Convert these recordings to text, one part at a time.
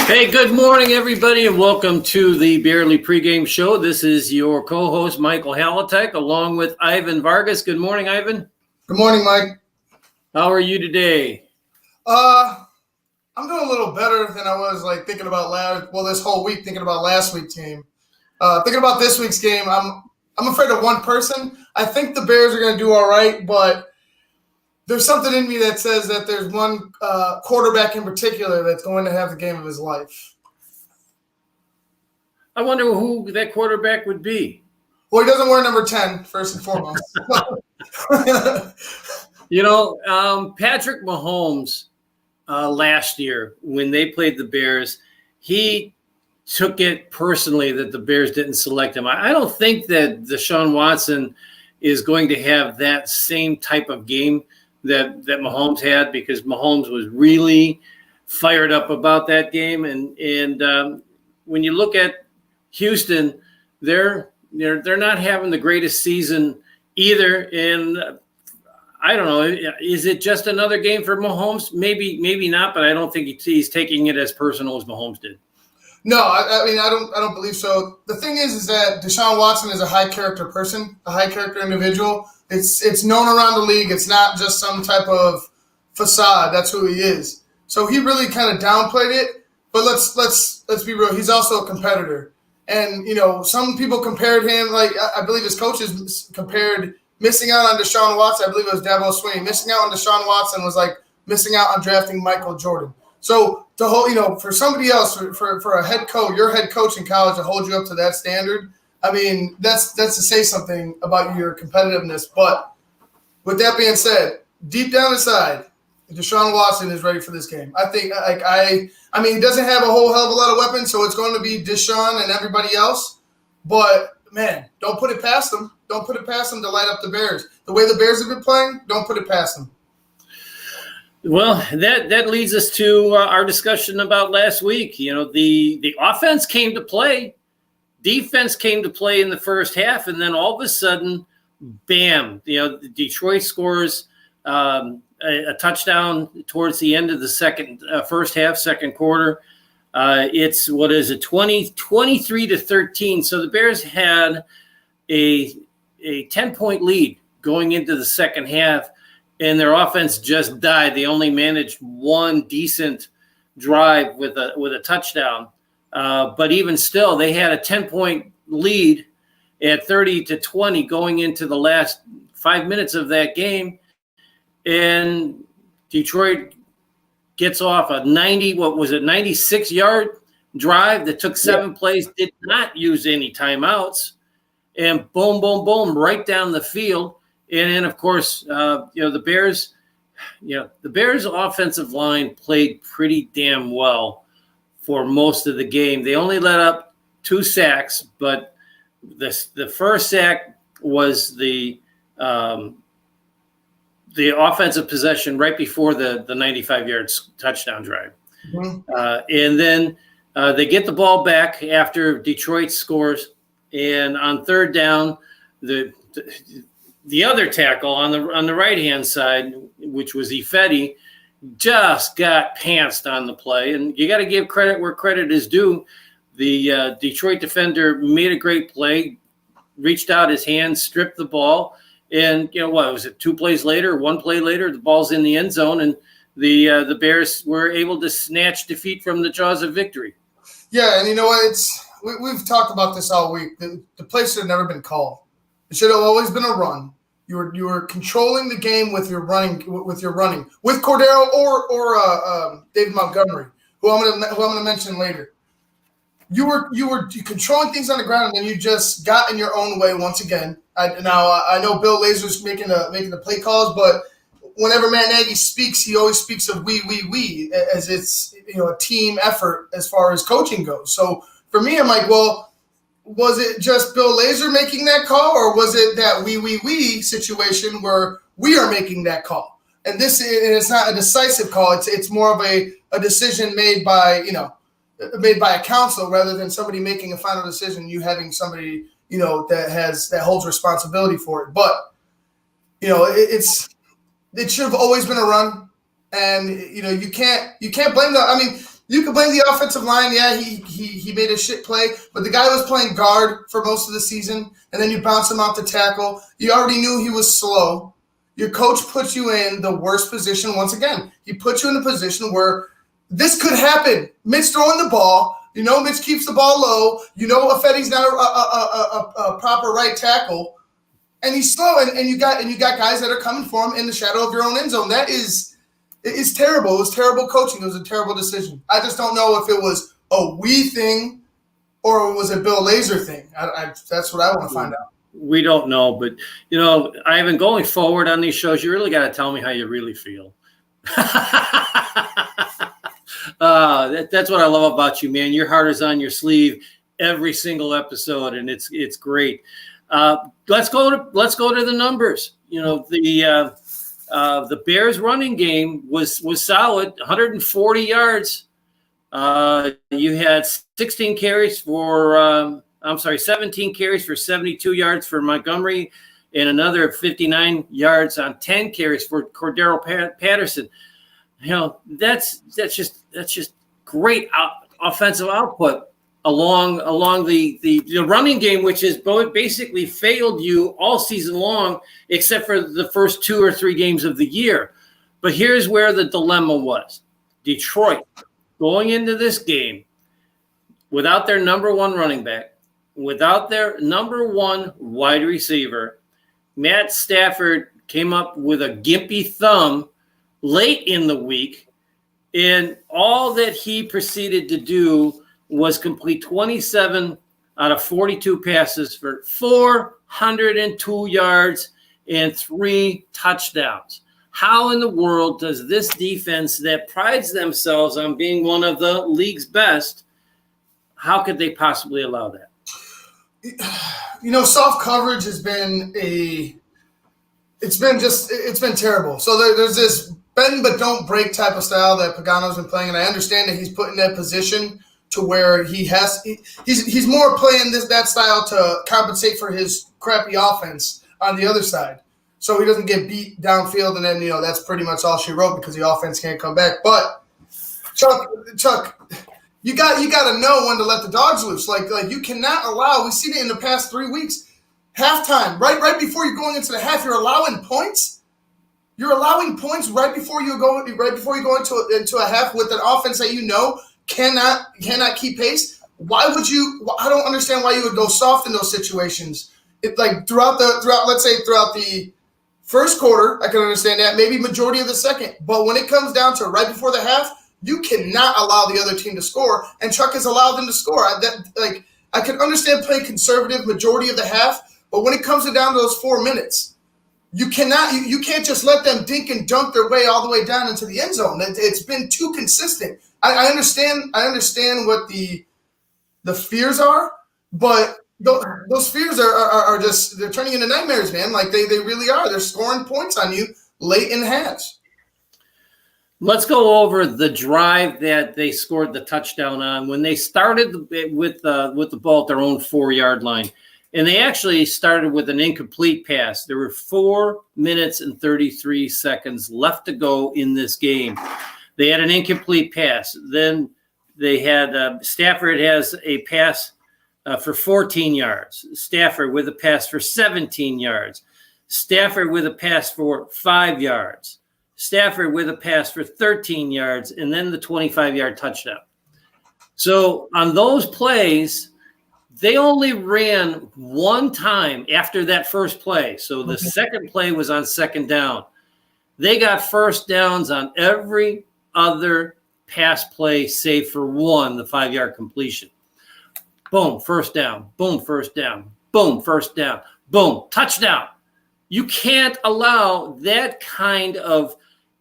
Hey, good morning, everybody, and welcome to the Barely Pregame Show. This is your co-host, Michael Halatek, along with Ivan Vargas. Good morning, Ivan. Good morning, Mike. How are you today? I'm doing a little better than I was thinking about this whole week, thinking about last week's game. Thinking about this week's game, I'm afraid of one person. I think the Bears are going to do all right, but there's something in me that says that there's one quarterback in particular that's going to have the game of his life. I wonder who that quarterback would be. Well, he doesn't wear number 10, first and foremost. Patrick Mahomes last year when they played the Bears, he took it personally that the Bears didn't select him. I don't think that Deshaun Watson is going to have that same type of game that Mahomes had, because Mahomes was really fired up about that game. And when you look at Houston, they're not having the greatest season either. And I don't know, is it just another game for Mahomes? Maybe not, but I don't think he's taking it as personal as Mahomes did. No, I don't believe so. The thing is that Deshaun Watson is a high character person, a high character individual. It's known around the league. It's not just some type of facade. That's who he is. So he really kind of downplayed it. But let's be real. He's also a competitor. And some people compared him, I believe his coaches compared missing out on Deshaun Watson. I believe it was Dabo Swinney. Missing out on Deshaun Watson was like missing out on drafting Michael Jordan. So the whole, for somebody else, for a head coach, your head coach in college to hold you up to that standard, I mean, that's to say something about your competitiveness. But with that being said, deep down inside, Deshaun Watson is ready for this game. I think, he doesn't have a whole hell of a lot of weapons, so it's going to be Deshaun and everybody else. But, man, don't put it past them. Don't put it past them to light up the Bears. The way the Bears have been playing, don't put it past them. Well, that leads us to our discussion about last week. The offense came to play. Defense came to play in the first half, and then all of a sudden, bam, Detroit scores a touchdown towards the end of the first half, second quarter. It's 23-13. So the Bears had a 10-point lead going into the second half, and their offense just died. They only managed one decent drive with a touchdown. But even still, they had a 10-point lead at 30-20 going into the last 5 minutes of that game. And Detroit gets off a 96-yard drive that took 7 plays, did not use any timeouts, and boom, boom, boom, right down the field. And then, of course, the Bears offensive line played pretty damn well for most of the game. They only let up 2 sacks, but the first sack was the offensive possession right before the 95-yard touchdown drive. Mm-hmm. And then they get the ball back after Detroit scores, and on third down, the other tackle on the right-hand side, which was Ifedi, just got pantsed on the play. And you got to give credit where credit is due. The Detroit defender made a great play, reached out his hand, stripped the ball. And, was it 2 plays later, 1 play later, the ball's in the end zone, and the Bears were able to snatch defeat from the jaws of victory. Yeah, and you know what? We've talked about this all week. The play should have never been called. It should have always been a run. You were controlling the game with your running with Cordero or David Montgomery, who I'm gonna mention later. You were controlling things on the ground, and then you just got in your own way once again. I know Bill Lazor's making the play calls, but whenever Matt Nagy speaks, he always speaks of we as it's a team effort as far as coaching goes. So for me, I'm like, well, was it just Bill Lazor making that call, or was it that we situation where we are making that call? And it's not a decisive call. It's more of a decision made by a council rather than somebody making a final decision. You having somebody that holds responsibility for it. But it should have always been a run, and you can't blame that. I mean, You can blame the offensive line. Yeah, he made a shit play, but the guy was playing guard for most of the season, and then you bounce him off the tackle. You already knew he was slow. Your coach puts you in the worst position once again. He puts you in a position where this could happen. Mitch throwing the ball. You know Mitch keeps the ball low. You know Affetti's not a proper right tackle. And he's slow, and you got guys that are coming for him in the shadow of your own end zone. It's terrible. It was terrible coaching. It was a terrible decision. I just don't know if it was a we thing or was it Bill Lazor thing. That's what I want to find out. We don't know, but Ivan, going forward on these shows, you really got to tell me how you really feel. That's what I love about you, man. Your heart is on your sleeve every single episode, and it's great. Let's go to the numbers. The Bears running game was solid, 140 yards. You had 17 carries for 72 yards for Montgomery, and another 59 yards on 10 carries for Cordero Patterson. That's just great offensive output along the running game, which has basically failed you all season long, except for the first 2 or 3 games of the year. But here's where the dilemma was. Detroit, going into this game, without their number 1 running back, without their number 1 wide receiver, Matt Stafford came up with a gimpy thumb late in the week, and all that he proceeded to do was complete 27 out of 42 passes for 402 yards and 3 touchdowns. How in the world does this defense that prides themselves on being one of the league's best, how could they possibly allow that? Soft coverage has been it's been terrible. So there's this bend but don't break type of style that Pagano's been playing, and I understand that he's put in that position to where he's more playing that style to compensate for his crappy offense on the other side, so he doesn't get beat downfield, and then that's pretty much all she wrote because the offense can't come back. But Chuck, you got to know when to let the dogs loose. Like you cannot allow. We've seen it in the past 3 weeks. Halftime, right before you're going into the half, you're allowing points. You're allowing points right before you go into a half with an offense that cannot keep pace. Why would you? I don't understand why you would go soft in those situations. Throughout the first quarter, I can understand that, maybe majority of the second. But when it comes down to right before the half, you cannot allow the other team to score, and Chuck has allowed them to score. I can understand playing conservative majority of the half, but when it comes down to those 4 minutes, you can't just let them dink and dunk their way all the way down into the end zone. It's been too consistent. I understand what the fears are, but those fears are just, they're turning into nightmares, man. Like they really are. They're scoring points on you late in halves. Let's go over the drive that they scored the touchdown on when they started with the ball at their own 4-yard line. And they actually started with an incomplete pass. There were 4 minutes and 33 seconds left to go in this game. They had an incomplete pass. Then they had Stafford has a pass for 14 yards. Stafford with a pass for 17 yards. Stafford with a pass for 5 yards. Stafford with a pass for 13 yards, and then the 25-yard touchdown. So on those plays, they only ran one time after that first play. So the second play was on second down. They got first downs on every other pass play save for one, the 5-yard completion. Boom, first down. Boom, first down. Boom, first down. Boom, touchdown. You can't allow that kind of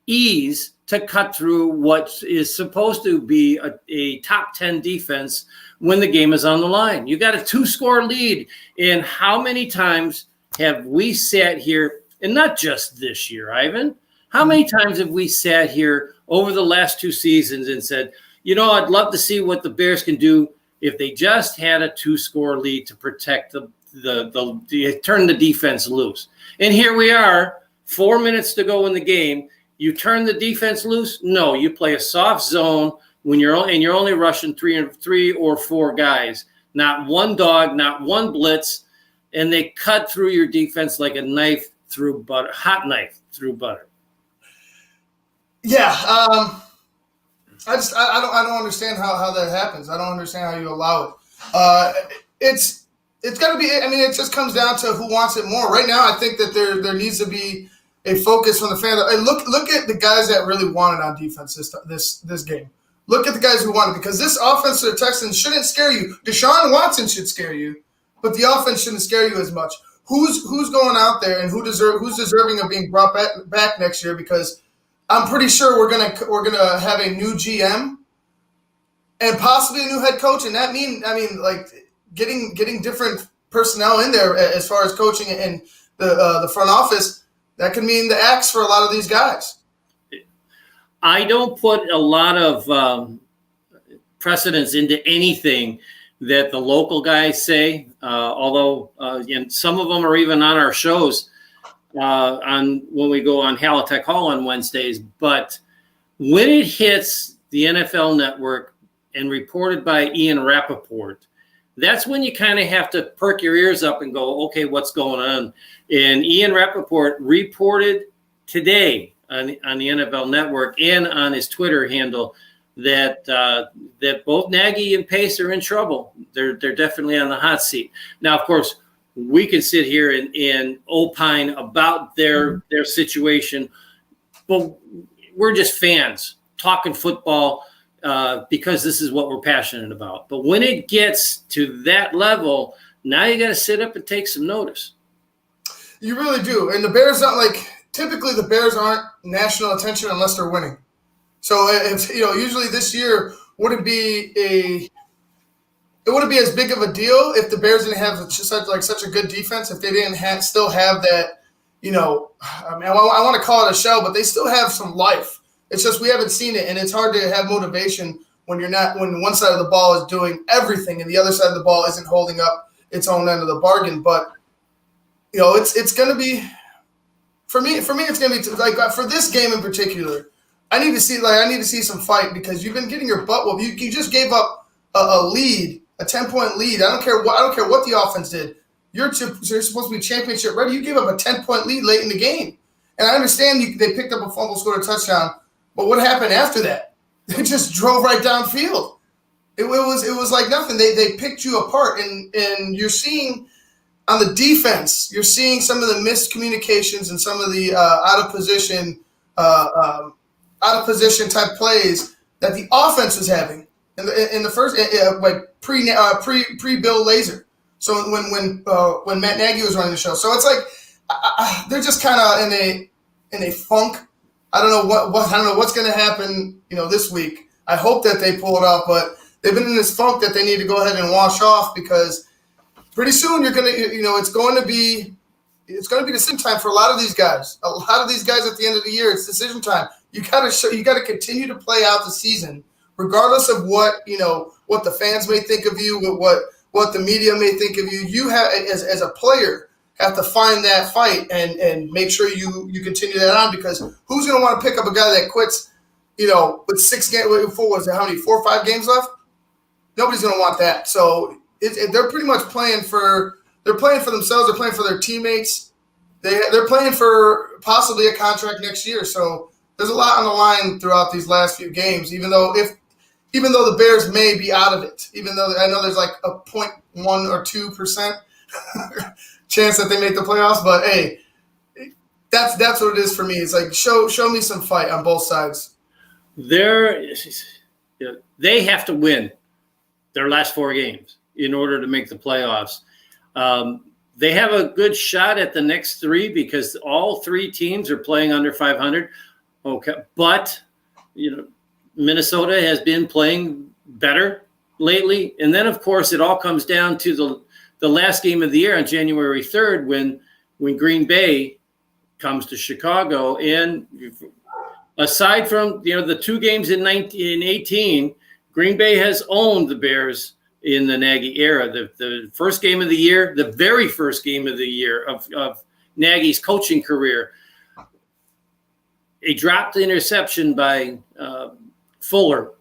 ease to cut through what is supposed to be a top 10 defense when the game is on the line. You got a 2-score lead. And how many times have we sat here, and not just this year, Ivan, how many times have we sat here over the last 2 seasons and said, I'd love to see what the Bears can do if they just had a 2-score lead to protect turn the defense loose. And here we are, 4 minutes to go in the game. You turn the defense loose? No, you play a soft zone when you're only rushing three or four guys, not one dog, not one blitz, and they cut through your defense like a knife through butter, hot knife through butter. Yeah, I don't understand how that happens. I don't understand how you allow it. It's got to be. I mean, it just comes down to who wants it more. Right now, I think that there needs to be a focus from the fans. And look at the guys that really wanted on defense this game. Look at the guys who wanted, because this offense to the Texans shouldn't scare you. Deshaun Watson should scare you, but the offense shouldn't scare you as much. Who's going out there and who's deserving of being brought back next year? Because I'm pretty sure we're gonna have a new GM and possibly a new head coach, and that mean like getting different personnel in there as far as coaching and the front office. That could mean the axe for a lot of these guys. I don't put a lot of precedence into anything that the local guys say, although and some of them are even on our shows on when we go on Halitech Hall on Wednesdays. But when it hits the NFL Network and reported by Ian Rappaport, that's when you kind of have to perk your ears up and go, okay, what's going on? And Ian Rappaport reported today on the NFL Network and on his Twitter handle that both Nagy and Pace are in trouble. They're definitely on the hot seat. Now, of course, we can sit here and opine about their situation, but we're just fans talking football because this is what we're passionate about. But when it gets to that level, now you got to sit up and take some notice. You really do. And the Bears typically the Bears aren't national attention unless they're winning. So if usually this year wouldn't be as big of a deal if the Bears didn't have such a good defense, if they didn't still have that, I want to call it a shell, but they still have some life. It's just we haven't seen it, and it's hard to have motivation when one side of the ball is doing everything and the other side of the ball isn't holding up its own end of the bargain. But it's going to be for me. It's going to be like for this game in particular. I need to see some fight, because you've been getting your butt whooped. You just gave up a lead, a 10-point lead. I don't care what the offense did. You're supposed to be championship ready. You gave up a 10-point lead late in the game, and I understand they picked up a fumble, scored a touchdown. But what happened after that? They just drove right downfield. It was like nothing. They picked you apart, and you're seeing on the defense, you're seeing some of the missed communications and some of the out of position type plays that the offense was having in the first pre Bill Lazor. So when Matt Nagy was running the show, so it's like they're just kind of in a funk. I don't know what's going to happen, this week. I hope that they pull it off, but they've been in this funk that they need to go ahead and wash off, because pretty soon you're going to, it's going to be decision time for a lot of these guys. A lot of these guys at the end of the year, it's decision time. You got to continue to play out the season, regardless of what the fans may think of you, what the media may think of you. You have, as a player, have to find that fight and make sure you continue that on, because who's going to want to pick up a guy that quits, with 6 games, how many, 4 or 5 games left? Nobody's going to want that. So they're pretty much playing for themselves. They're playing for their teammates. They're playing for possibly a contract next year. So there's a lot on the line throughout these last few games, even though the Bears may be out of it, even though I know there's like a 0.1 or 2% chance that they make the playoffs, but hey, that's what it is for me. It's like show me some fight on both sides. They have to win their last 4 games in order to make the playoffs. They have a good shot at the next 3 because all 3 teams are playing under 500. Okay, but Minnesota has been playing better lately, and then of course it all comes down to the last game of the year on January 3rd when Green Bay comes to Chicago. And aside from the 2 games in 18, Green Bay has owned the Bears in the Nagy era. The first game of the year, the very first game of the year of Nagy's coaching career, a dropped interception by Fuller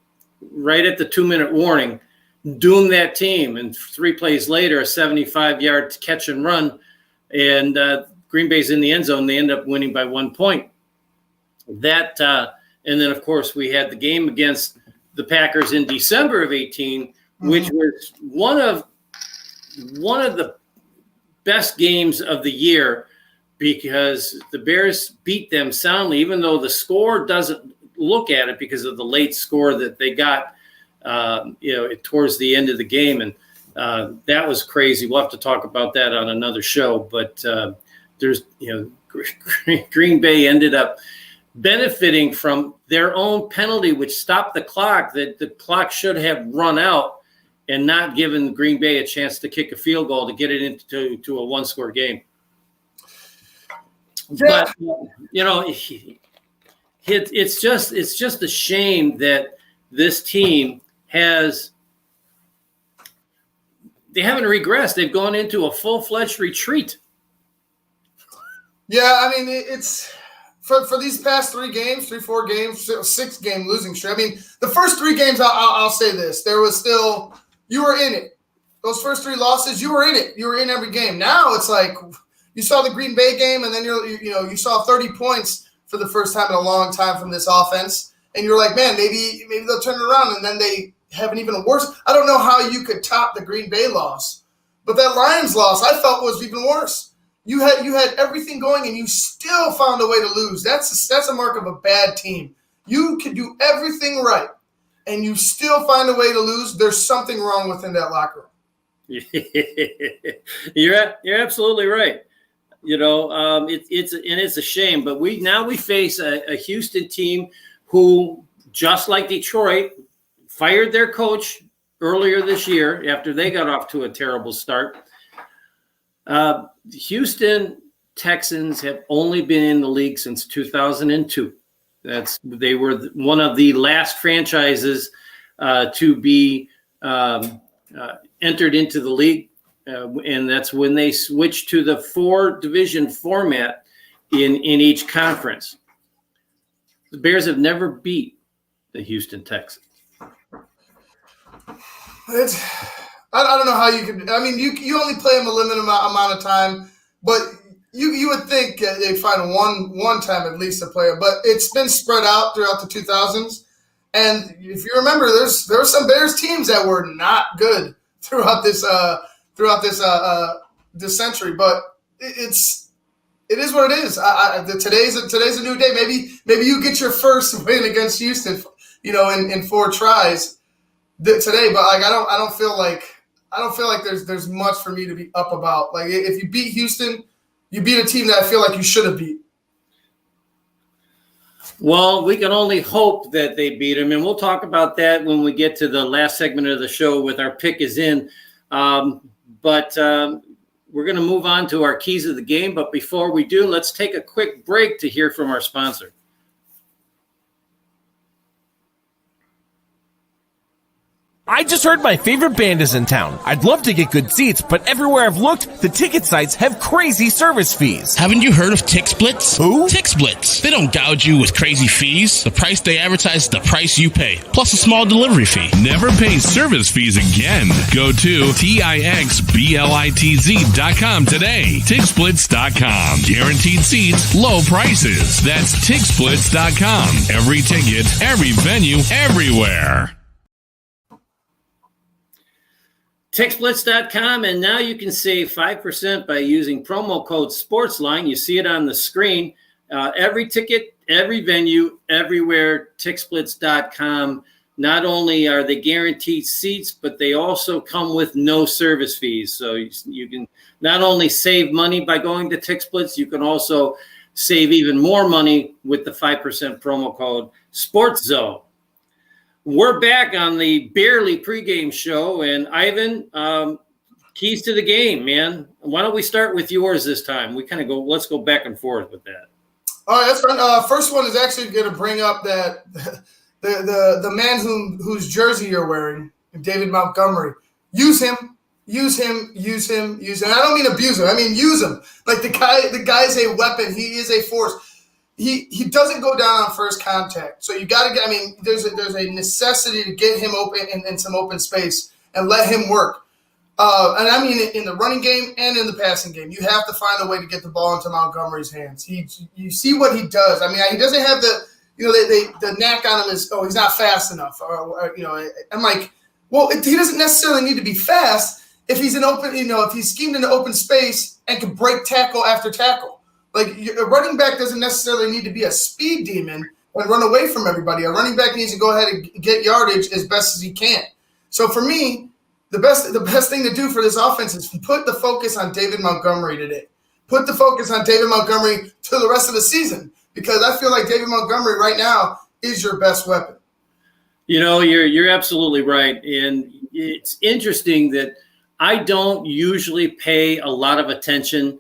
right at the 2-minute warning, doomed that team. And 3 plays later, a 75-yard catch and run, and Green Bay's in the end zone. They end up winning by 1 point. That and then, of course, we had the game against the Packers in December of 18, which was one of the best games of the year, because the Bears beat them soundly, even though the score doesn't look at it because of the late score that they got, towards the end of the game. And that was crazy. We'll have to talk about that on another show. But Green Bay ended up benefiting from their own penalty, which stopped the clock, that the clock should have run out and not given Green Bay a chance to kick a field goal to get it into a 1-score game. Yeah. But it's just a shame that this team they haven't regressed. They've gone into a full-fledged retreat. Yeah, I mean, it's for these past 4 games, 6-game losing streak. I mean, the first 3 games, I'll say this: there was still, you were in it. Those first 3 losses, you were in it. You were in every game. Now it's like you saw the Green Bay game, and then you saw 30 points for the first time in a long time from this offense, and you're like, man, maybe they'll turn it around, and then they have an even worse. I don't know how you could top the Green Bay loss, but that Lions loss I felt was even worse. You had everything going, and you still found a way to lose. That's a mark of a bad team. You could do everything right, and you still find a way to lose. There's something wrong within that locker room. You're absolutely right. It's a shame, but we face a Houston team who, just like Detroit, fired their coach earlier this year after they got off to a terrible start. Houston Texans have only been in the league since 2002. They were one of the last franchises to be entered into the league, and that's when they switched to the 4-division format in each conference. The Bears have never beat the Houston Texans. I don't know how you could. I mean, you only play them a limited amount of time, but you would think they'd find one time at least to play them. But it's been spread out throughout the 2000s, and if you remember, there were some Bears teams that were not good throughout this century. But it is what it is. Today's a new day. Maybe you get your first win against Houston, in 4 tries today. But I don't feel like there's much for me to be up about. Like, if you beat Houston, you beat a team that I feel like you should have beat. Well, we can only hope that they beat them, and we'll talk about that when we get to the last segment of the show with our pick is in. But we're going to move on to our keys of the game. But before we do, let's take a quick break to hear from our sponsor. I just heard my favorite band is in town. I'd love to get good seats, but everywhere I've looked, the ticket sites have crazy service fees. Haven't you heard of TixSplits? Who? TixSplits. They don't gouge you with crazy fees. The price they advertise is the price you pay, plus a small delivery fee. Never pay service fees again. Go to TixSplits.com today. TixSplits.com. Guaranteed seats, low prices. That's TixSplits.com. Every ticket, every venue, everywhere. TixSplits.com, and now you can save 5% by using promo code SPORTSLINE. You see it on the screen. Every ticket, every venue, everywhere, TixSplits.com. Not only are they guaranteed seats, but they also come with no service fees. So you can not only save money by going to TixSplits, you can also save even more money with the 5% promo code SportsZone. We're back on the Barely pregame show, and Ivan, keys to the game, man. Why don't we start with yours this time? Let's go back and forth with that. All right, that's fine. First one is actually going to bring up that the man whose jersey you're wearing, David Montgomery. Use him. And I don't mean abuse him. I mean use him. Like the guy's a weapon. He is a force. he doesn't go down on first contact. So you got to get. I mean, there's a necessity to get him open in some open space and let him work. And I mean, in the running game and in the passing game, you have to find a way to get the ball into Montgomery's hands. You see what he does. I mean, he doesn't have the, the knack on him is, he's not fast enough. I'm like, well, he doesn't necessarily need to be fast if he's an open, if he's schemed into open space and can break tackle after tackle. Like, a running back doesn't necessarily need to be a speed demon and run away from everybody. A running back needs to go ahead and get yardage as best as he can. So for me, the best thing to do for this offense is put the focus on David Montgomery today. Put the focus on David Montgomery to the rest of the season, because I feel like David Montgomery right now is your best weapon. You're absolutely right. And it's interesting that I don't usually pay a lot of attention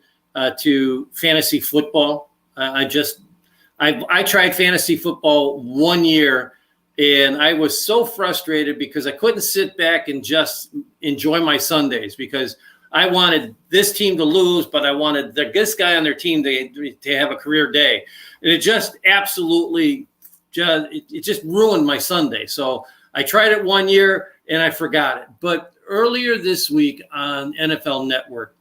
to fantasy football. I tried fantasy football 1 year, and I was so frustrated because I couldn't sit back and just enjoy my Sundays, because I wanted this team to lose, but I wanted this guy on their team to have a career day. And it just absolutely it just ruined my Sunday. So I tried it 1 year and I forgot it. But earlier this week on NFL Network,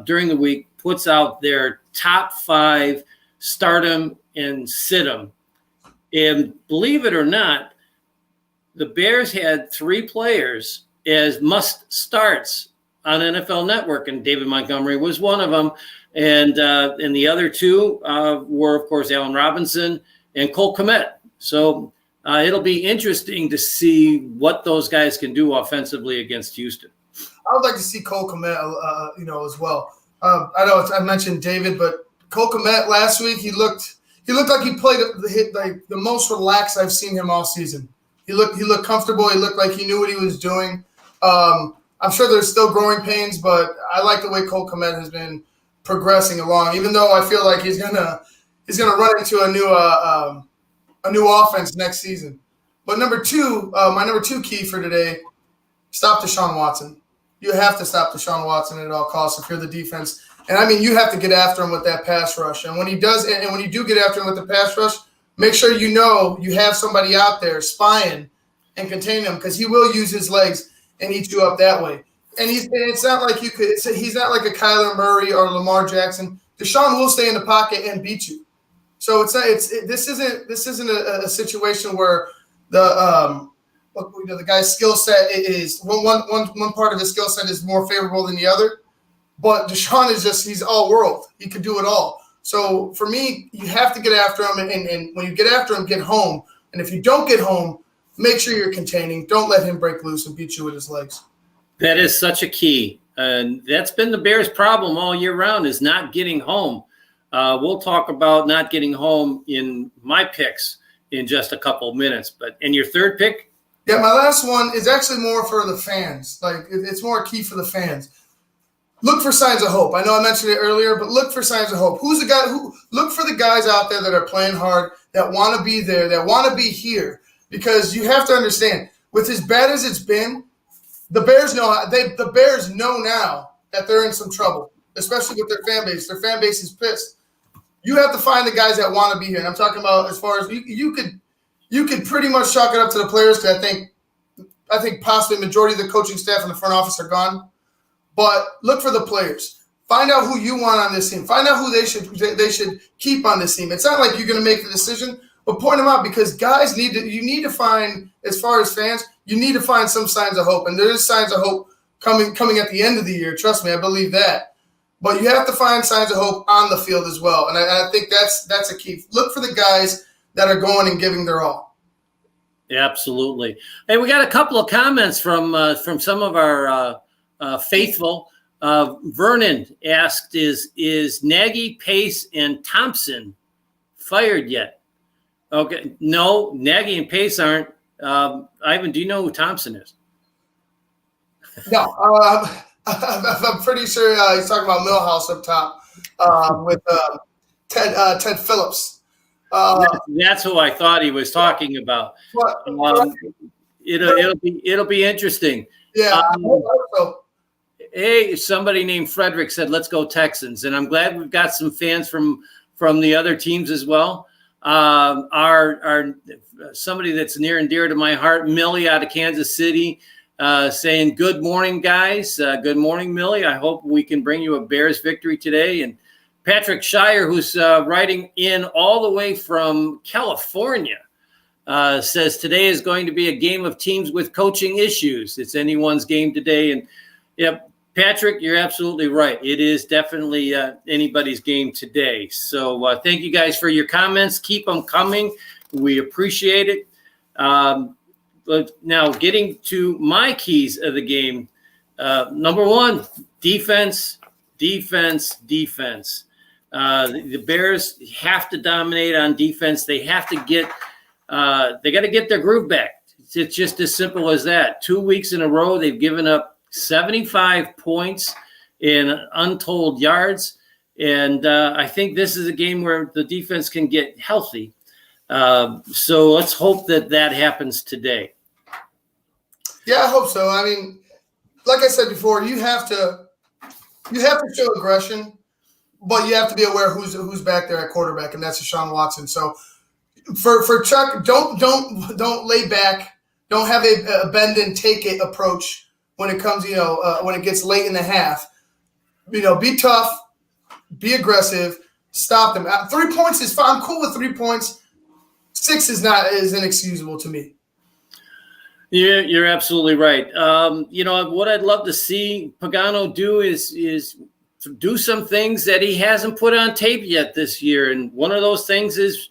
during the week puts out their top 5 stardom and sit-em. And believe it or not, the Bears had 3 players as must-starts on NFL Network, and David Montgomery was one of them. And the other 2 were, of course, Allen Robinson and Cole Kmet. So it'll be interesting to see what those guys can do offensively against Houston. I would like to see Cole Kmet, as well. I know I mentioned David, but Cole Kmet last week, he looked like he played the most relaxed I've seen him all season. He looked comfortable. He looked like he knew what he was doing. I'm sure there's still growing pains, but I like the way Cole Kmet has been progressing along. Even though I feel like he's gonna run into a new offense next season. But my number two key for today: stop Deshaun Watson. You have to stop Deshaun Watson at all costs if you're the defense. And I mean, you have to get after him with that pass rush. And when he does, and when you do get after him with the pass rush, make sure you have somebody out there spying and contain him, because he will use his legs and eat you up that way. And it's not like he's not like a Kyler Murray or Lamar Jackson. Deshaun will stay in the pocket and beat you. So this isn't a situation where the guy's skill set is one part of his skill set is more favorable than the other. But Deshaun he's all world. He could do it all. So for me, you have to get after him. And when you get after him, get home. And if you don't get home, make sure you're containing. Don't let him break loose and beat you with his legs. That is such a key. And that's been the Bears' problem all year round, is not getting home. We'll talk about not getting home in my picks in just a couple of minutes. But in your third pick? Yeah, my last one is actually more for the fans. Like, it's more key for the fans. Look for signs of hope. I know I mentioned it earlier, but look for signs of hope. Who's the guy look for the guys out there that are playing hard, that want to be there, that want to be here? Because you have to understand, with as bad as it's been, the Bears know now that they're in some trouble, especially with their fan base. Their fan base is pissed. You have to find the guys that want to be here. And I'm talking about as far as you could pretty much chalk it up to the players, because I think possibly majority of the coaching staff and the front office are gone. But look for the players. Find out who you want on this team. Find out who they should keep on this team. It's not like you're going to make the decision, but point them out, because guys you need to find, as far as fans, you need to find some signs of hope. And there is signs of hope coming at the end of the year. Trust me, I believe that. But you have to find signs of hope on the field as well. And I think that's a key. Look for the guys that are going and giving their all. Absolutely. Hey, we got a couple of comments from some of our faithful. Vernon asked, is Nagy, Pace, and Thompson fired yet? Okay. No, Nagy and Pace aren't. Ivan, do you know who Thompson is? No, I'm pretty sure he's talking about Millhouse up top with Ted Phillips. That's who I thought he was talking about. It'll be interesting. Yeah, I hope so. Hey, somebody named Frederick said, "Let's go Texans," and I'm glad we've got some fans from the other teams as well. Our somebody that's near and dear to my heart, Millie out of Kansas City, saying, "Good morning, guys. Good morning, Millie. I hope we can bring you a Bears victory today." And Patrick Shire, who's writing in all the way from California, says today is going to be a game of teams with coaching issues. It's anyone's game today. And yep, Patrick, you're absolutely right. It is definitely anybody's game today. So thank you guys for your comments. Keep them coming. We appreciate it. But now getting to my keys of the game. Number one, defense. The Bears have to dominate on defense. They have to they got to get their groove back. It's just as simple as that. 2 weeks in a row, they've given up 75 points in untold yards. And I think this is a game where the defense can get healthy. So let's hope that happens today. Yeah, I hope so. I mean, like I said before, you have to show aggression, but you have to be aware who's back there at quarterback, and that's Deshaun Watson. So for Chuck, don't lay back. Don't have a bend and take it approach when it comes, when it gets late in the half. Be tough, be aggressive, stop them. 3 points is fine. I'm cool with 3 points. 6 is inexcusable to me. Yeah, you're absolutely right. What I'd love to see Pagano do is do some things that he hasn't put on tape yet this year, and one of those things is,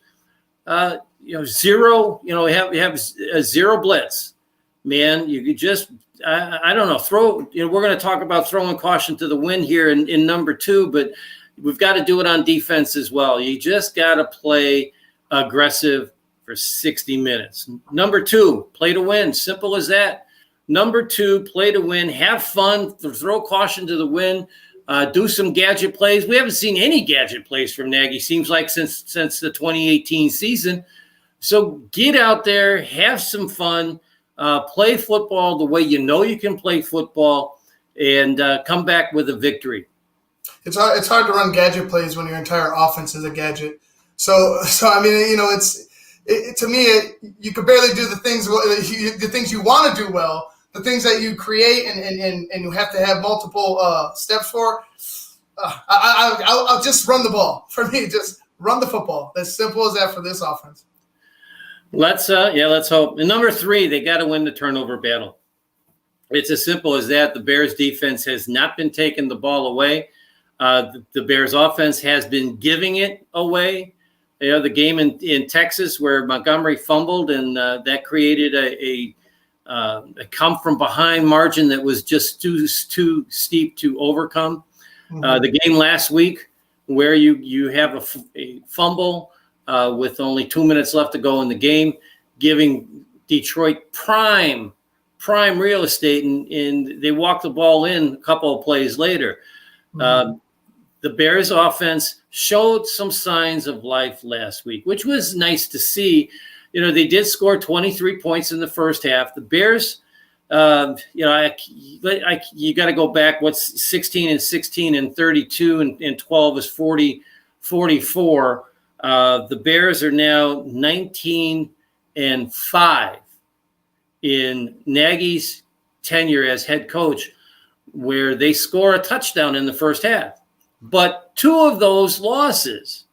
zero. Have a zero blitz. Man, you could just, I don't know, throw. We're going to talk about throwing caution to the wind here in number 2, but we've got to do it on defense as well. You just got to play aggressive for 60 minutes. Number 2, play to win. Simple as that. Number 2, play to win. Have fun. Throw caution to the wind. Do some gadget plays. We haven't seen any gadget plays from Nagy, seems like, since the 2018 season. So get out there, have some fun, play football the way you can play football, and come back with a victory. It's hard to run gadget plays when your entire offense is a gadget. So I mean, to me, you could barely do the things you want to do well, the things that you create and you have to have multiple steps for. I'll just run the ball. For me, just run the football. As simple as that for this offense. Let's hope. And number 3, they got to win the turnover battle. It's as simple as that. The Bears defense has not been taking the ball away. The Bears offense has been giving it away. The game in Texas where Montgomery fumbled and that created a come from behind margin that was just too steep to overcome. Mm-hmm. The game last week where you have a fumble with only 2 minutes left to go in the game, giving Detroit prime real estate, and they walked the ball in a couple of plays later. Mm-hmm. The Bears offense showed some signs of life last week, which was nice to see. They did score 23 points in the first half. The Bears, you got to go back. What's 16 and 16 and 32 and 12 is 44. The Bears are now 19 and 5 in Nagy's tenure as head coach, where they score a touchdown in the first half. But 2 of those losses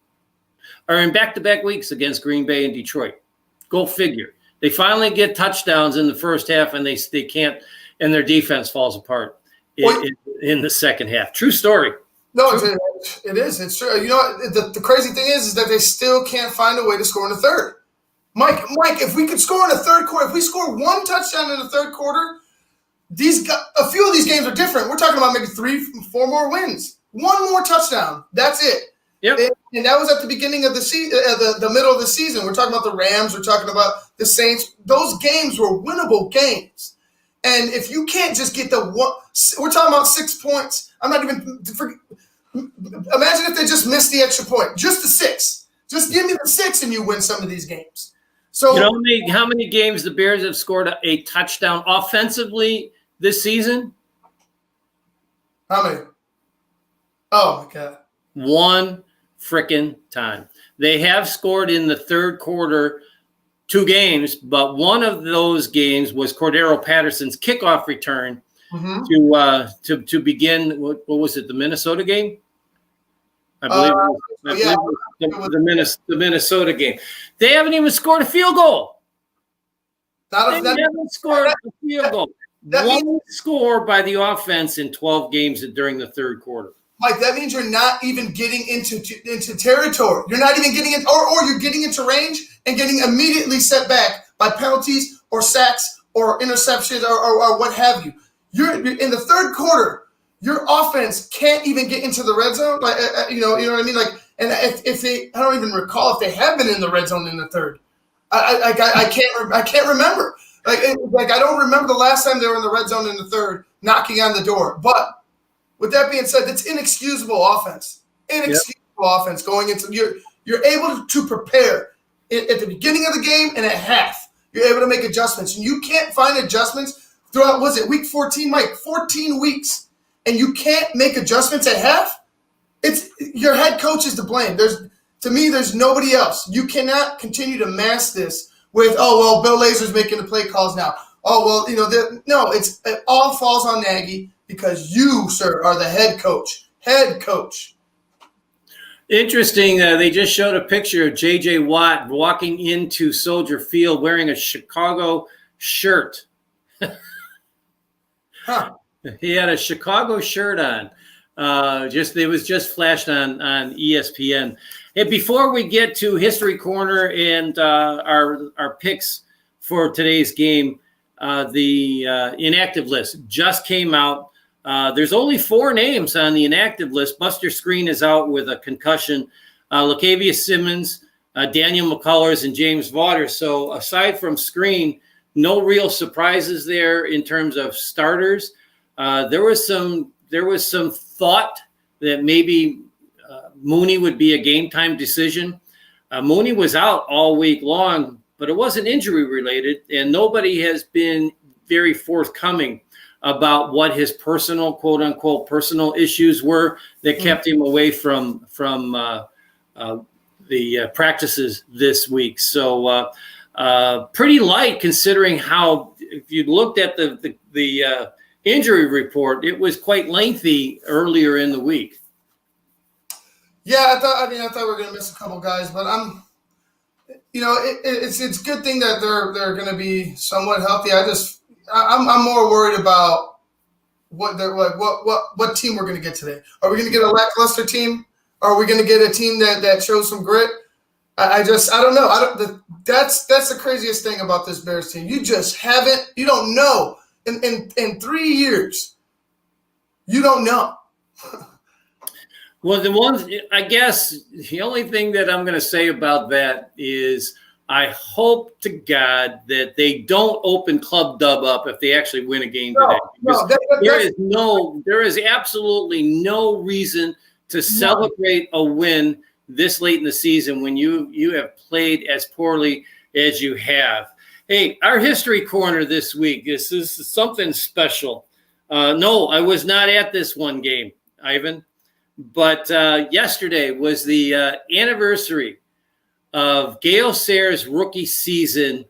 are in back-to-back weeks against Green Bay and Detroit. Go figure. They finally get touchdowns in the first half, and they can't, and their defense falls apart in the second half. Quarter story. No, it is. It's true. The crazy thing is that they still can't find a way to score in the third. Mike, if we could score in the third quarter, if we score 1 touchdown in the third quarter, a few of these games are different. We're talking about maybe 3-4 more wins. 1 more touchdown. That's it. Yep. And that was at the beginning of the season, the middle of the season. We're talking about the Rams. We're talking about the Saints. Those games were winnable games. And if you can't just get the one, we're talking about 6 points. I'm not even imagine if they just missed the extra point, just the 6. Just give me the 6, and you win some of these games. So how many games the Bears have scored a touchdown offensively this season? How many? Oh, my God. One frickin' time. They have scored in the third quarter 2 games, but one of those games was Cordero Patterson's kickoff return to begin. What was it? The Minnesota game? I believe it was the Minnesota game. They haven't even scored a field goal. They haven't scored a field goal. One score by the offense in 12 games during the third quarter. Mike, that means you're not even getting into territory. You're not even getting it, or you're getting into range and getting immediately set back by penalties or sacks or interceptions or what have you. You're in the third quarter. Your offense can't even get into the red zone. Like you know what I mean. Like, and if they, I don't even recall if they have been in the red zone in the third. I can't remember. Like I don't remember the last time they were in the red zone in the third, knocking on the door. But with that being said, it's inexcusable offense. Offense going into you're able to prepare at the beginning of the game and at half. You're able to make adjustments, and you can't find adjustments throughout. Was it week 14, Mike? 14 weeks, and you can't make adjustments at half. It's your head coach is to blame. To me, there's nobody else. You cannot continue to mask this with, oh, well, Bill Lazor's making the play calls now. Oh, well, no, it all falls on Nagy because you, sir, are the head coach. Head coach. Interesting. They just showed a picture of J.J. Watt walking into Soldier Field wearing a Chicago shirt. He had a Chicago shirt on. It was just flashed on ESPN. And before we get to History Corner and our picks for today's game, the inactive list just came out. There's only 4 names on the inactive list. Buster Skrine is out with a concussion. Latavius Simmons, Daniel McCullers, and James Waters. So aside from Skrine, no real surprises there in terms of starters. There was some thought that maybe Mooney would be a game time decision. Mooney was out all week long, but it wasn't injury related, and nobody has been very forthcoming about what his personal, quote unquote, personal issues were that kept him away from the practices this week. So pretty light considering how, if you looked at the injury report, it was quite lengthy earlier in the week. Yeah, I thought we were going to miss a couple guys, but it's a good thing that they're going to be somewhat healthy. I'm more worried about what team we're going to get today. Are we going to get a lackluster team? Are we going to get a team that shows some grit? I don't know. That's the craziest thing about this Bears team. You don't know. In 3 years, you don't know. Well, I guess the only thing that I'm going to say about that is I hope to God that they don't open Club Dub up if they actually win a game today. There is absolutely no reason to celebrate a win this late in the season when you have played as poorly as you have. Hey, our history corner this week. This is something special. No, I was not at this one game, Ivan. But yesterday was the anniversary of Gale Sayers' rookie season.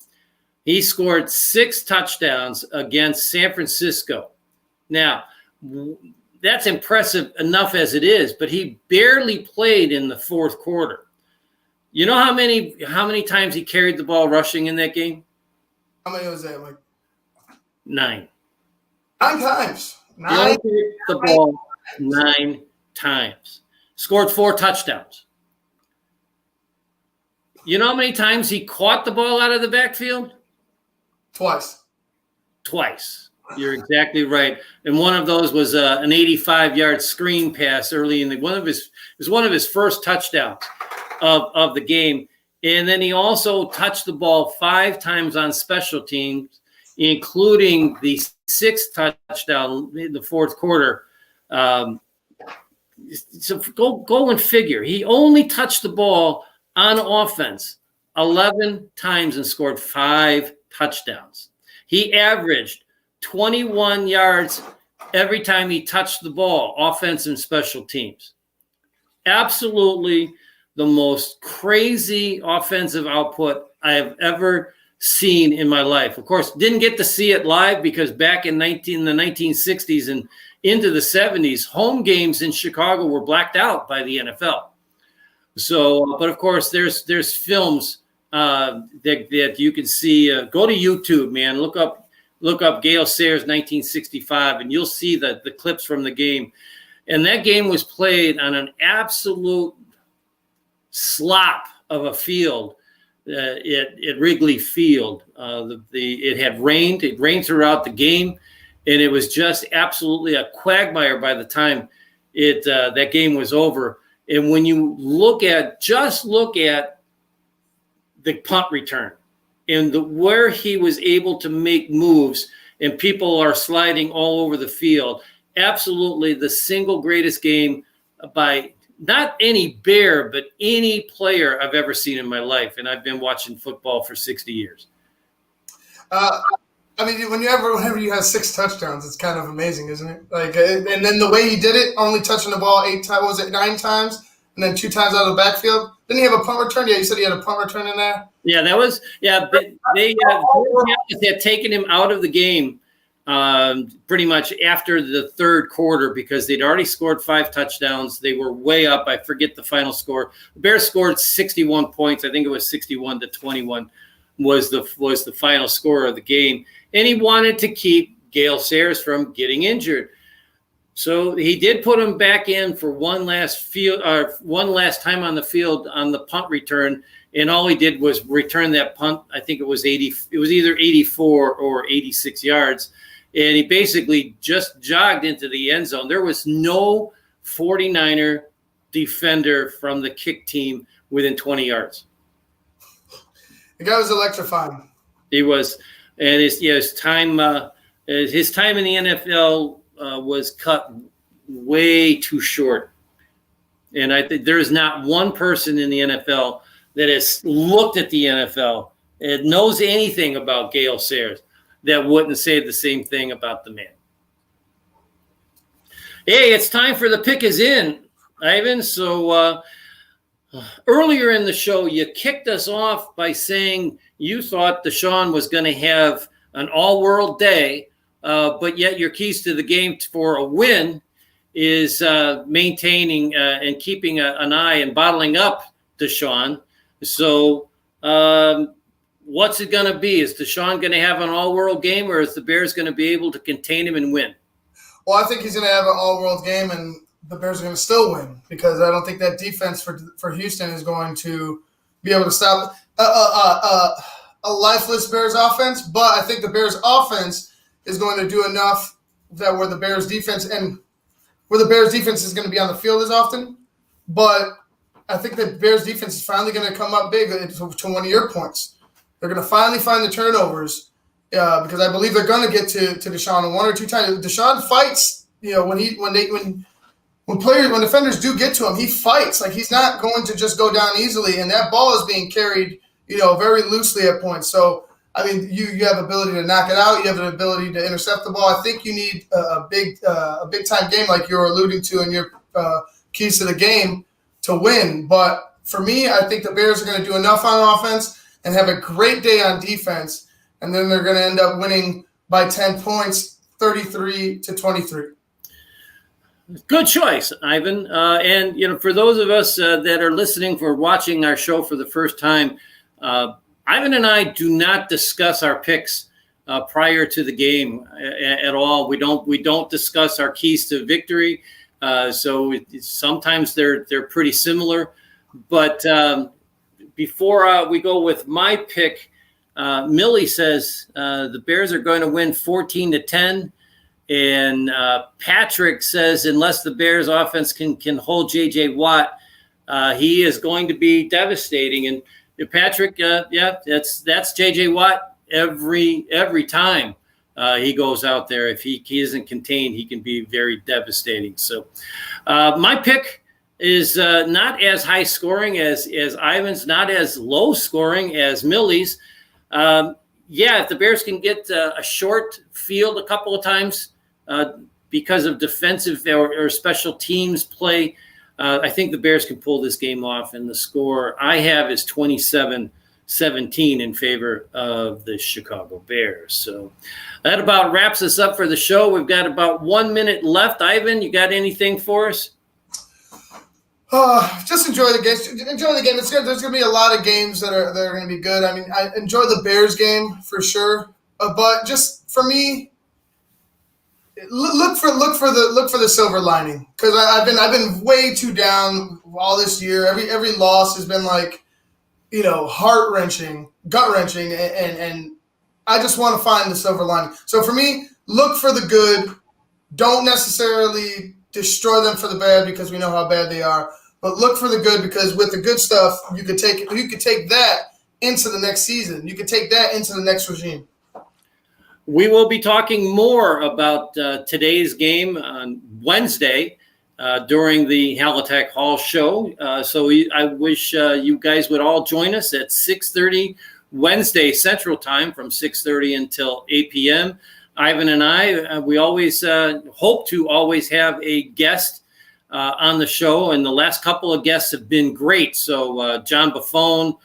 He scored 6 touchdowns against San Francisco. Now, that's impressive enough as it is, but he barely played in the fourth quarter. You know how many times he carried the ball rushing in that game? How many was that? Like 9. 9 times. He only carried the ball 9 times. Scored 4 touchdowns. You know how many times he caught the ball out of the backfield? Twice. You're exactly right. And one of those was an 85-yard screen pass early in one of his first touchdowns of the game. And then he also touched the ball 5 times on special teams, including the 6th touchdown in the fourth quarter. So go and figure. He only touched the ball on offense 11 times and scored 5 touchdowns. He averaged 21 yards every time he touched the ball, offense and special teams. Absolutely the most crazy offensive output I have ever seen in my life. Of course, didn't get to see it live because back in the 1960s and into the 70s, home games in Chicago were blacked out by the NFL. So, but of course, there's films that you can see. Go to YouTube, man. Look up Gale Sayers 1965, and you'll see the clips from the game. And that game was played on an absolute slop of a field at Wrigley Field. It had rained. It rained throughout the game, and it was just absolutely a quagmire by the time that game was over. And when you look at the punt return and where he was able to make moves, and people are sliding all over the field, absolutely the single greatest game by not any Bear, but any player I've ever seen in my life. And I've been watching football for 60 years. I mean, whenever you have 6 touchdowns, it's kind of amazing, isn't it? Like, and then the way he did it, only touching the ball 8 times, 9 times, and then 2 times out of the backfield. Didn't he have a punt return? Yeah, you said he had a punt return in there. Yeah, but they had taken him out of the game pretty much after the third quarter because they'd already scored 5 touchdowns. They were way up. I forget the final score. The Bears scored 61 points. I think it was 61-21 was the final score of the game. And he wanted to keep Gale Sayers from getting injured. So he did put him back in for one last time on the field on the punt return. And all he did was return that punt. I think it was either 84 or 86 yards. And he basically just jogged into the end zone. There was no 49er defender from the kick team within 20 yards. The guy was electrifying. He was, and his time in the NFL was cut way too short. And I think there is not one person in the NFL that has looked at the NFL and knows anything about Gale Sayers that wouldn't say the same thing about the man. Hey, it's time for the pick is in, Ivan. So earlier in the show, you kicked us off by saying you thought Deshaun was going to have an all-world day, but yet your keys to the game for a win is maintaining and keeping an eye and bottling up Deshaun. So what's it going to be? Is Deshaun going to have an all-world game, or is the Bears going to be able to contain him and win? Well, I think he's going to have an all-world game, and the Bears are going to still win because I don't think that defense for Houston is going to be able to stop a lifeless Bears offense. But I think the Bears offense is going to do enough that where the Bears defense is going to be on the field as often. But I think the Bears defense is finally going to come up big to one of your points. They're going to finally find the turnovers because I believe they're going to get to Deshaun 1 or 2 times. Deshaun fights, when defenders do get to him, he fights. Like, he's not going to just go down easily, and that ball is being carried, very loosely at points. So, I mean, you have ability to knock it out. You have an ability to intercept the ball. I think you need a big time game like you were alluding to in your keys to the game to win. But for me, I think the Bears are going to do enough on offense and have a great day on defense, and then they're going to end up winning by 10 points, 33-23. Good choice, Ivan. And for those of us that are listening for watching our show for the first time, Ivan and I do not discuss our picks prior to the game at all. We don't discuss our keys to victory. So sometimes they're pretty similar. But before we go with my pick, Millie says the Bears are going to win 14-10. And Patrick says, unless the Bears offense can hold J.J. Watt, he is going to be devastating. And Patrick, that's J.J. Watt every time he goes out there. If he isn't contained, he can be very devastating. So my pick is not as high scoring as Ivan's, not as low scoring as Millie's. If the Bears can get a short field a couple of times, because of defensive or special teams play, I think the Bears can pull this game off, and the score I have is 27-17 in favor of the Chicago Bears. So that about wraps us up for the show. We've got about 1 minute left. Ivan, you got anything for us? Just enjoy the game. Enjoy the game. There's going to be a lot of games that are going to be good. I mean, I enjoy the Bears game for sure, but just for me, look for the silver lining, because I've been way too down all this year. Every loss has been like, heart wrenching, gut wrenching, and I just want to find the silver lining. So for me, look for the good. Don't necessarily destroy them for the bad, because we know how bad they are. But look for the good, because with the good stuff, you could take that into the next season. You could take that into the next regime. We will be talking more about today's game on Wednesday during the Halatek Hall show. So I wish you guys would all join us at 6:30 Wednesday Central Time, from 6:30 until 8 p.m. Ivan and I, we always hope to always have a guest on the show, and the last couple of guests have been great. So John Buffone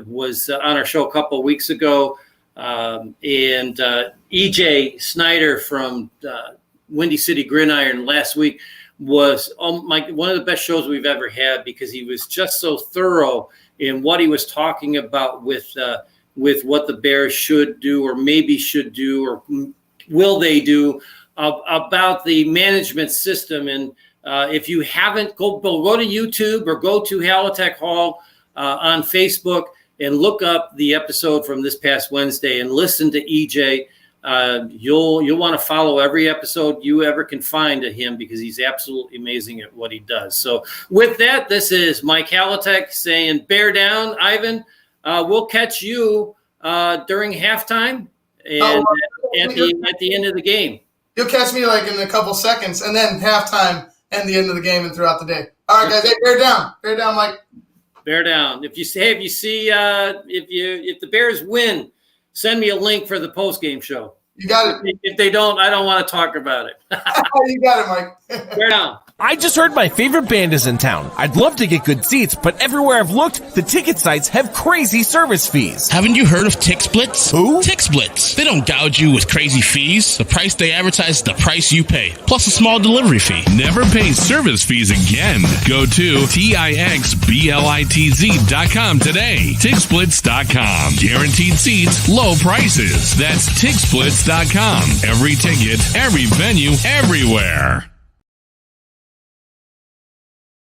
was on our show a couple of weeks ago. And EJ Snyder from Windy City Gridiron last week was one of the best shows we've ever had, because he was just so thorough in what he was talking about with what the Bears should do, or maybe should do, or will they do about the management system. And if you haven't, go to YouTube or go to Halatek Hall on Facebook and look up the episode from this past Wednesday and listen to EJ. You'll want to follow every episode you ever can find of him, because he's absolutely amazing at what he does. So with that, this is Mike Halatek saying bear down. Ivan, we'll catch you during halftime and at the end of the game. You'll catch me like in a couple seconds, and then halftime and the end of the game and throughout the day. All right, guys, hey, bear down, Mike. Bear down. If the Bears win, send me a link for the post-game show. You got it. If they don't, I don't want to talk about it. You got it, Mike. Bear down. I just heard my favorite band is in town. I'd love to get good seats, but everywhere I've looked, the ticket sites have crazy service fees. Haven't you heard of TixBlitz? Who? TixBlitz. They don't gouge you with crazy fees. The price they advertise is the price you pay, plus a small delivery fee. Never pay service fees again. Go to TIXBLITZ.com today. TixBlitz.com. Guaranteed seats, low prices. That's TixBlitz.com. Every ticket, every venue, everywhere.